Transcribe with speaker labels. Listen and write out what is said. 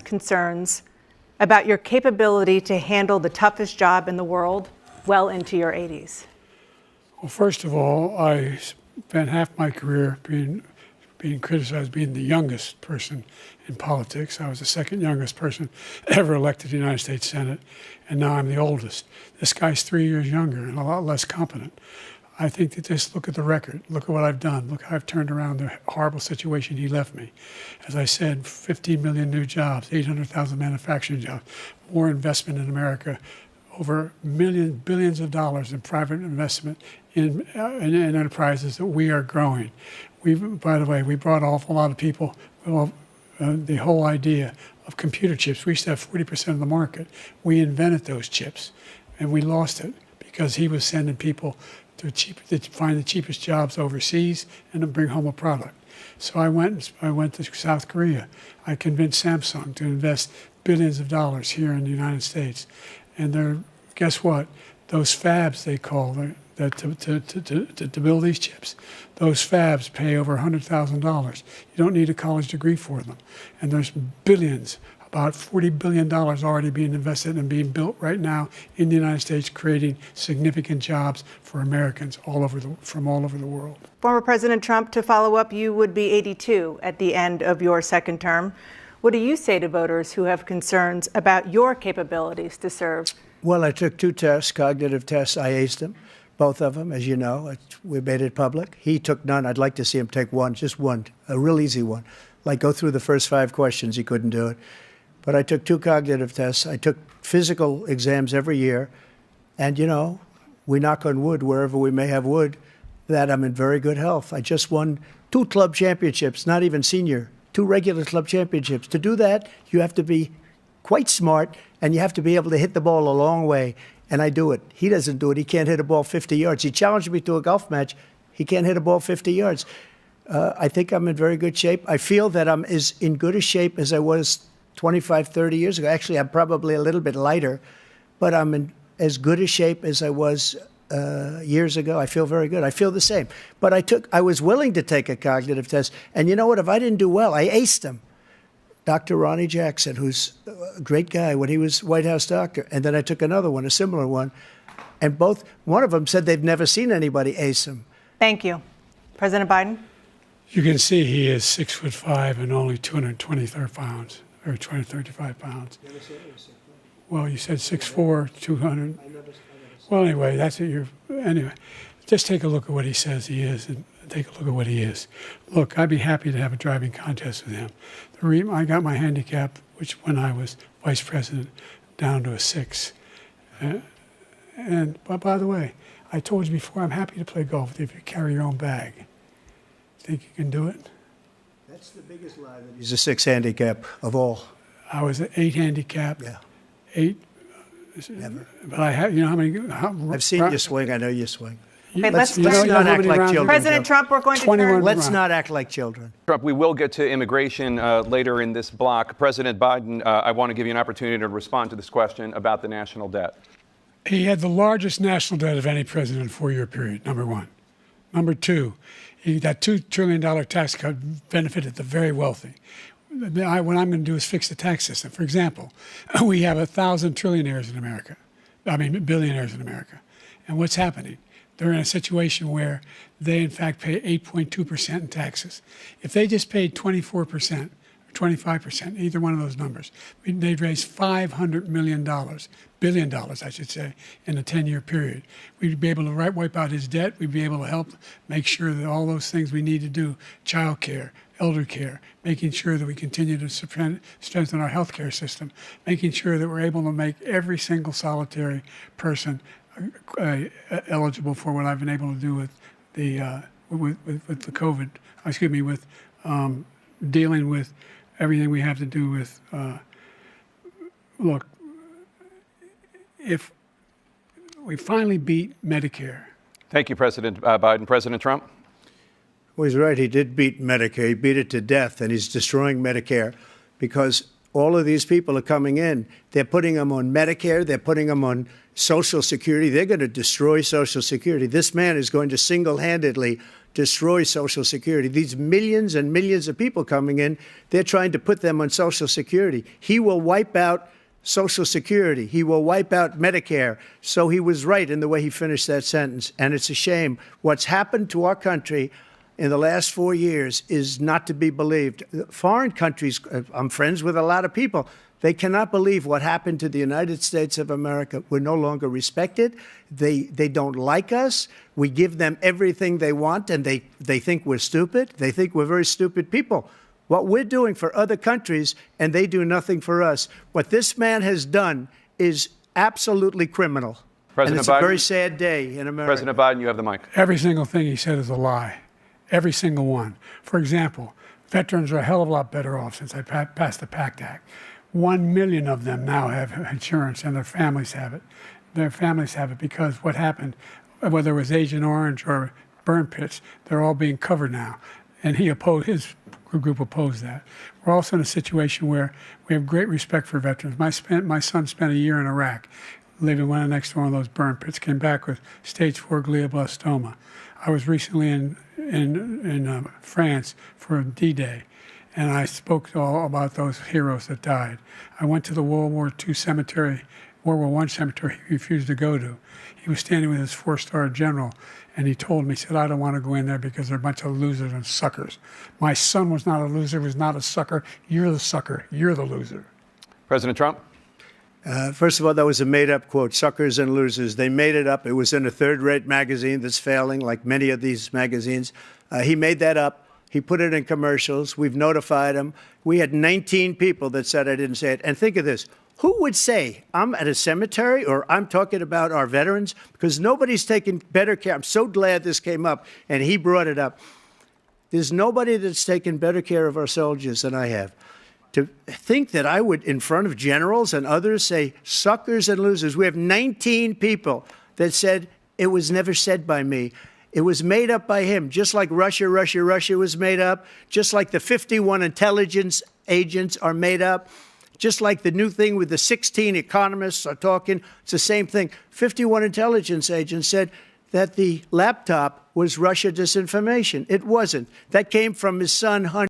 Speaker 1: concerns about your capability to handle the toughest job in the world well into your 80s?
Speaker 2: Well, first of all, I spent half my career being criticized being the youngest person in politics. I was the second youngest person ever elected to the United States Senate, and now I'm the oldest. This guy's 3 years younger and a lot less competent. I think that just look at the record. Look at what I've done. Look how I've turned around the horrible situation he left me. As I said, 15 million new jobs, 800,000 manufacturing jobs, more investment in America, over billions of dollars in private investment in enterprises that we are growing. By the way, we brought an awful lot of people. The whole idea of computer chips, we used to have 40% of the market. We invented those chips, and we lost it because he was sending people to find the cheapest jobs overseas and to bring home a product. So I went to South Korea. I convinced Samsung to invest billions of dollars here in the United States. And guess what? Those fabs, they call to build these chips, those fabs pay over $100,000. You don't need a college degree for them. And there's billions, about $40 billion already being invested and being built right now in the United States, creating significant jobs for Americans from all over the world.
Speaker 1: Former President Trump, to follow up, you would be 82 at the end of your second term. What do you say to voters who have concerns about your capabilities to serve?
Speaker 3: Well, I took 2 tests, cognitive tests. I aced them, both of them, as you know. We made it public. He took none. I'd like to see him take one, just one, a real easy one. Like go through the first 5 questions. He couldn't do it. But I took 2 cognitive tests. I took physical exams every year. And, you know, we knock on wood wherever we may have wood, that I'm in very good health. I just won 2 club championships, not even senior, 2 regular club championships. To do that, you have to be quite smart, and you have to be able to hit the ball a long way. And I do it. He doesn't do it. He can't hit a ball 50 yards. He challenged me to a golf match. He can't hit a ball 50 yards. I think I'm in very good shape. I feel that I'm as in good a shape as I was 25, 30 years ago. Actually, I'm probably a little bit lighter, but I'm in as good a shape as I was years ago. I feel very good. I feel the same. But I was willing to take a cognitive test. And you know what? If I didn't do well, I aced them. Dr. Ronnie Jackson, who's a great guy when he was White House doctor. And then I took another one, a similar one. And one of them said they've never seen anybody ace them.
Speaker 1: Thank you. President Biden?
Speaker 2: You can see he is 6'5" and only 223 pounds, or 235 pounds. Well, you said 6'4", 200. Well, anyway, that's what anyway, just take a look at what he says he is and take a look at what he is. Look, I'd be happy to have a driving contest with him. I got my handicap, which when I was vice president, down to a 6. But by the way, I told you before, I'm happy to play golf with you if you carry your own bag. Think you can do it?
Speaker 3: That's the biggest lie. He's a 6 handicap of all.
Speaker 2: I was an 8 handicap.
Speaker 3: Yeah.
Speaker 2: 8.
Speaker 3: Never.
Speaker 2: But I have, you know how many?
Speaker 3: I've seen you swing. I know you swing.
Speaker 1: Okay, let's
Speaker 3: not act like children.
Speaker 1: President Trump, we're going to turn.
Speaker 3: Let's not act like children.
Speaker 4: Trump, we will get to immigration later in this block. President Biden, I want to give you an opportunity to respond to this question about the national debt.
Speaker 2: He had the largest national debt of any president in a 4-year period, number one. Number two, that $2 trillion tax cut benefited the very wealthy. What I'm going to do is fix the tax system. For example, we have 1,000 billionaires in America. And what's happening? They're in a situation where they, in fact, pay 8.2% in taxes. If they just paid 24% or 25%, either one of those numbers, they'd raise $500 billion, I should say, in a 10-year period. We'd be able to wipe out his debt. We'd be able to help make sure that all those things we need to do, child care, elder care, making sure that we continue to strengthen our health care system, making sure that we're able to make every single solitary person eligible for what I've been able to do with the COVID. With dealing with everything we have to do with. Look, if we finally beat Medicare.
Speaker 4: Thank you, President Biden. President Trump?
Speaker 3: Well, he's right. He did beat Medicare. He beat it to death, and he's destroying Medicare because all of these people are coming in. They're putting them on Medicare. They're putting them on Social Security. They're going to destroy Social Security. This man is going to single-handedly destroy Social Security. These millions and millions of people coming in, they're trying to put them on Social Security. He will wipe out Social Security. He will wipe out Medicare. So he was right in the way he finished that sentence. And it's a shame. What's happened to our country in the last 4 years is not to be believed. Foreign countries, I'm friends with a lot of people, they cannot believe what happened to the United States of America. We're no longer respected. They don't like us. We give them everything they want, and they think we're stupid. They think we're very stupid people. What we're doing for other countries, and they do nothing for us. What this man has done is absolutely criminal.
Speaker 4: President
Speaker 3: and it's
Speaker 4: Biden,
Speaker 3: a very sad day in America.
Speaker 4: President Biden, you have the mic.
Speaker 2: Every single thing he said is a lie. Every single one. For example, veterans are a hell of a lot better off since I passed the PACT Act. 1 million of them now have insurance, and their families have it. Their families have it because what happened, whether it was Agent Orange or burn pits, they're all being covered now. And his group opposed that. We're also in a situation where we have great respect for veterans. My son spent a year in Iraq, living next to one of those burn pits, came back with stage 4 glioblastoma. I was recently in France for D-Day, and I spoke all about those heroes that died. I went to the World War I cemetery he refused to go to. He was standing with his 4-star general, and he told me, he said, I don't want to go in there because they're a bunch of losers and suckers. My son was not a loser, was not a sucker. You're the sucker. You're the loser.
Speaker 4: President Trump?
Speaker 3: First of all, that was a made-up quote, suckers and losers. They made it up. It was in a third-rate magazine that's failing, like many of these magazines. He made that up. He put it in commercials. We've notified him. We had 19 people that said I didn't say it. And think of this. Who would say I'm at a cemetery or I'm talking about our veterans? Because nobody's taken better care. I'm so glad this came up, and he brought it up. There's nobody that's taken better care of our soldiers than I have. To think that I would, in front of generals and others, say suckers and losers. We have 19 people that said it was never said by me. It was made up by him, just like Russia was made up, just like the 51 intelligence agents are made up, just like the new thing with the 16 economists are talking. It's the same thing. 51 intelligence agents said that the laptop was Russia disinformation. It wasn't. That came from his son, Hunter.